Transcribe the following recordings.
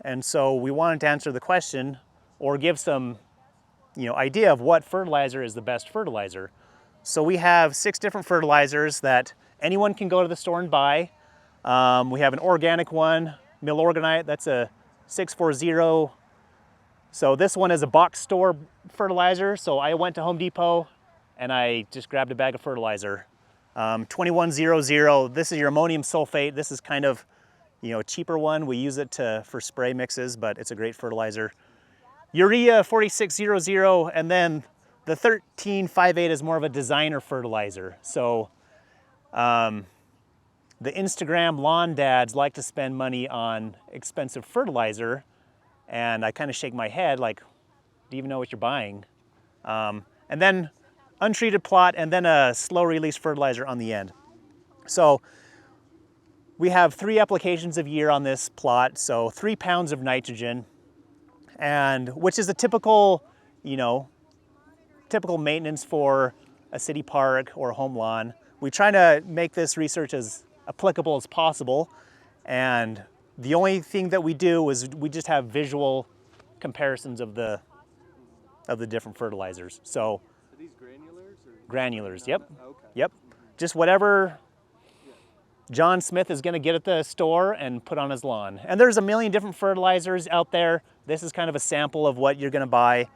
And so we wanted to answer the question or give some idea of what fertilizer is the best fertilizer. So we have 6 different fertilizers that anyone can go to the store and buy. We have an organic one, Milorganite, that's a 640. So this one is a box store fertilizer. So I went to Home Depot and I just grabbed a bag of fertilizer. 2100, this is your ammonium sulfate. This is kind of, a cheaper one. We use it for spray mixes, but it's a great fertilizer. Urea 4600, and then the 1358 is more of a designer fertilizer. So the Instagram lawn dads like to spend money on expensive fertilizer, and I kind of shake my head like, do you even know what you're buying? And then untreated plot, and then a slow release fertilizer on the end. So we have 3 applications a year on this plot, so 3 pounds of nitrogen, and which is a typical, typical maintenance for a city park or a home lawn. We try to make this research as applicable as possible, and the only thing that we do is we just have visual comparisons of the different fertilizers. So are these granulars? Granulars, yep. Okay. Yep. Just whatever John Smith is going to get at the store and put on his lawn. And there's a million different fertilizers out there. This is kind of a sample of what you're going to buy.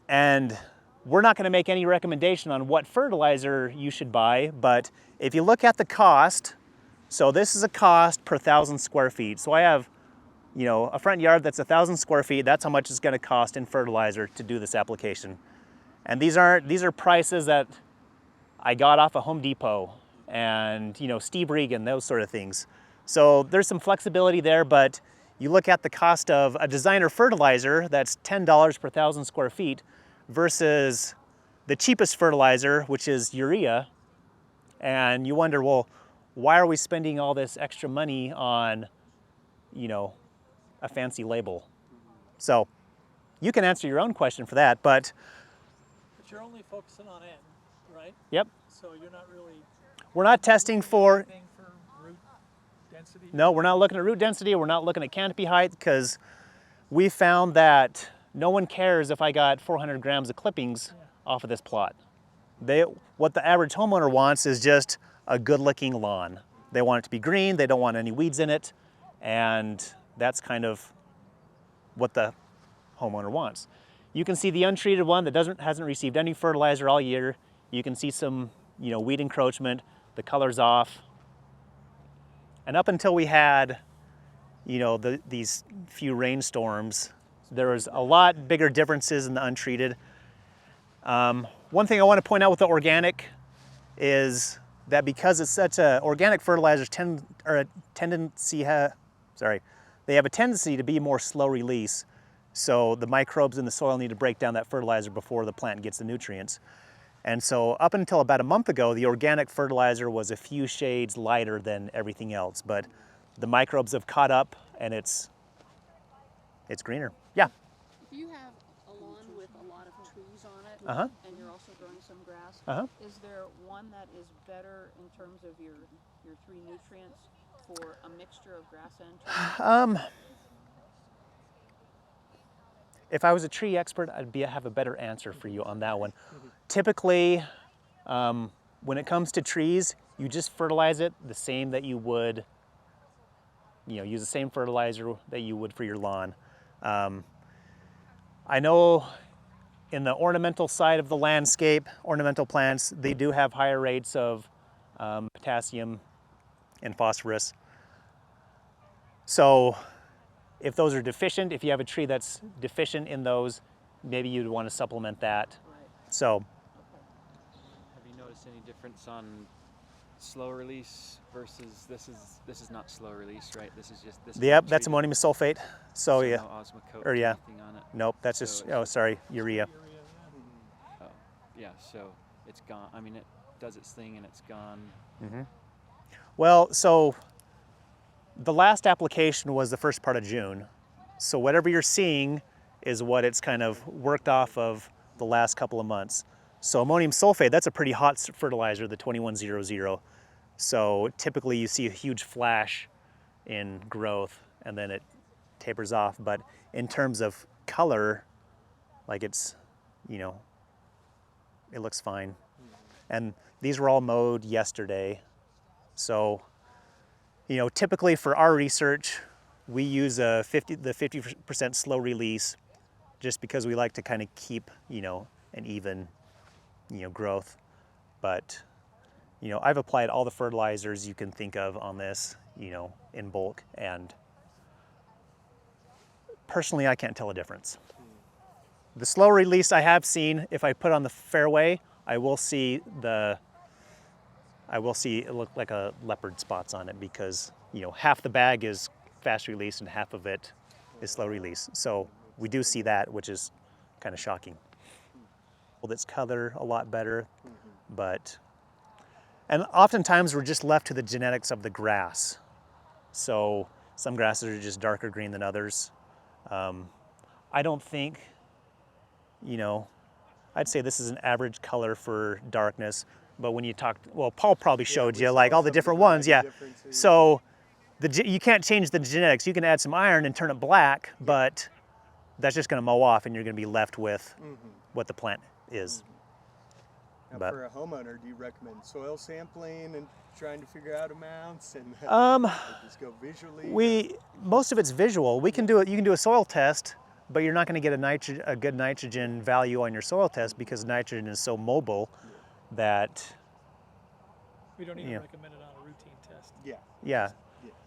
And we're not going to make any recommendation on what fertilizer you should buy, but if you look at the cost, so this is a cost per 1,000 square feet. So I have, a front yard that's 1,000 square feet. That's how much it's going to cost in fertilizer to do this application. And these are prices that I got off of Home Depot and Steve Regan, those sort of things. So there's some flexibility there, but you look at the cost of a designer fertilizer that's $10 per 1,000 square feet versus the cheapest fertilizer, which is urea, and you wonder, well, why are we spending all this extra money on, a fancy label? So you can answer your own question for that, but you're only focusing on N, right? Yep. So you're not really. We're not testing for root density? No, we're not looking at root density. We're not looking at canopy height, because we found that no one cares if I got 400 grams of clippings off of this plot. What the average homeowner wants is just a good-looking lawn. They want it to be green. They don't want any weeds in it, and that's kind of what the homeowner wants. You can see the untreated one that hasn't received any fertilizer all year. You can see some, weed encroachment. The color's off. And up until we had, these few rainstorms, there was a lot bigger differences in the untreated. One thing I want to point out with the organic is that because it's such organic fertilizers they have a tendency to be more slow release. So the microbes in the soil need to break down that fertilizer before the plant gets the nutrients. And so up until about a month ago, the organic fertilizer was a few shades lighter than everything else, but the microbes have caught up and it's greener. Yeah? If you have a lawn with a lot of trees on it, and you're also growing some grass, is there one that is better in terms of your 3 nutrients for a mixture of grass and trees? If I was a tree expert, I'd have a better answer for you on that one. Typically, when it comes to trees, you just fertilize it the same that you would, use the same fertilizer that you would for your lawn. I know in the ornamental side of the landscape, ornamental plants, they do have higher rates of potassium and phosphorus. So if those are deficient, if you have a tree that's deficient in those, maybe you'd want to supplement that. Right. So. Have you noticed any difference on slow release versus this is not slow release, right? This is just this. Yep, that's ammonium sulfate. So yeah. No osmocote or yeah. anything on it. Nope, that's just urea. Oh, yeah. So it's gone. I mean, it does its thing and it's gone. Mm-hmm. Well, so the last application was the first part of June. So whatever you're seeing is what it's kind of worked off of the last couple of months. So ammonium sulfate, that's a pretty hot fertilizer, the 2100. So typically you see a huge flash in growth and then it tapers off. But in terms of color, like it's, you know, it looks fine. And these were all mowed yesterday. So, you know, typically for our research, we use the 50% slow release just because we like to kind of keep, you know, an even, you know, growth. But, you know, I've applied all the fertilizers you can think of on this, you know, in bulk, and personally I can't tell a difference. The slow release I have seen, if I put on the fairway, I will see it look like a leopard spots on it because, you know, half the bag is fast release and half of it is slow release. So we do see that, which is kind of shocking. Well, that's color a lot better, but, and oftentimes we're just left to the genetics of the grass. So some grasses are just darker green than others. I don't think, you know, I'd say this is an average color for darkness, but when you talk, well, Paul probably showed you like all the different ones, yeah. So you can't change the genetics. You can add some iron and turn it black, but that's just going to mow off and you're going to be left with what the plant is. Now, But for a homeowner, do you recommend soil sampling and trying to figure out amounts and just go visually? Most of it's visual. We can do it. You can do a soil test, but you're not going to get a good nitrogen value on your soil test because nitrogen is so mobile that We don't even recommend it on a routine test. yeah.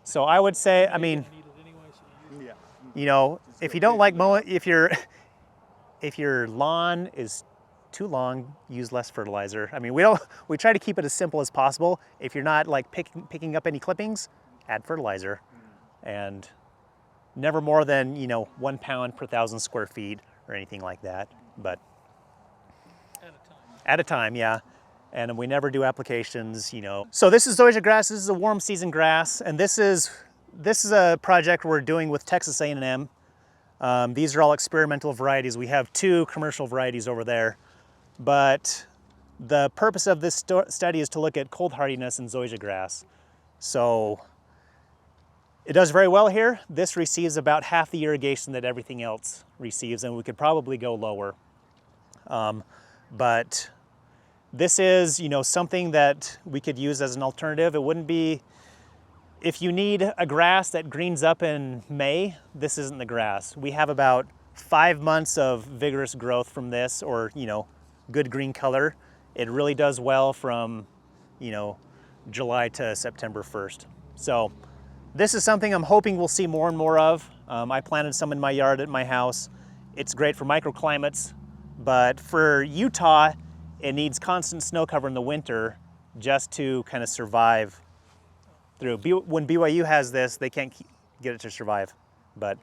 So I would say, I mean, You need it anyway, so you use it. you know, if you don't like mowing, if your lawn is too long, use less fertilizer. I mean, we try to keep it as simple as possible. If you're not like picking up any clippings, add fertilizer, and never more than, you know, 1 pound per 1,000 square feet or anything like that. But at a time, yeah. And we never do applications, you know. So this is zoysia grass. This is a warm season grass, and this is a project we're doing with Texas A&M. These are all experimental varieties. We have 2 commercial varieties over there, but the purpose of this study is to look at cold hardiness in zoysia grass. So it does very well here. This receives about half the irrigation that everything else receives, and we could probably go lower. But this is, you know, something that we could use as an alternative. It wouldn't be, if you need a grass that greens up in May, this isn't the grass. We have about 5 months of vigorous growth from this, or, you know, good green color. It really does well from, you know, July to September 1st. So this is something I'm hoping we'll see more and more of. I planted some in my yard at my house. It's great for microclimates, but for Utah, it needs constant snow cover in the winter just to kind of survive through. When BYU has this, they can't get it to survive. But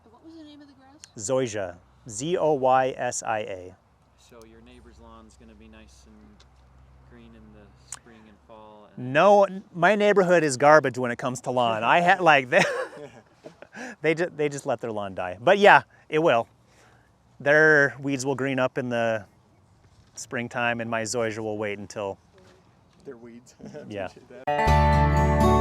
What was the name of the grass? zoysia, Z-O-Y-S-I-A. So your neighbor's lawn's going to be nice and green in the spring and fall. And No, my neighborhood is garbage when it comes to lawn. I had like they just let their lawn die. But yeah, it will. Their weeds will green up in the springtime, and my zoysia will wait until. They're weeds. Yeah. Appreciate that.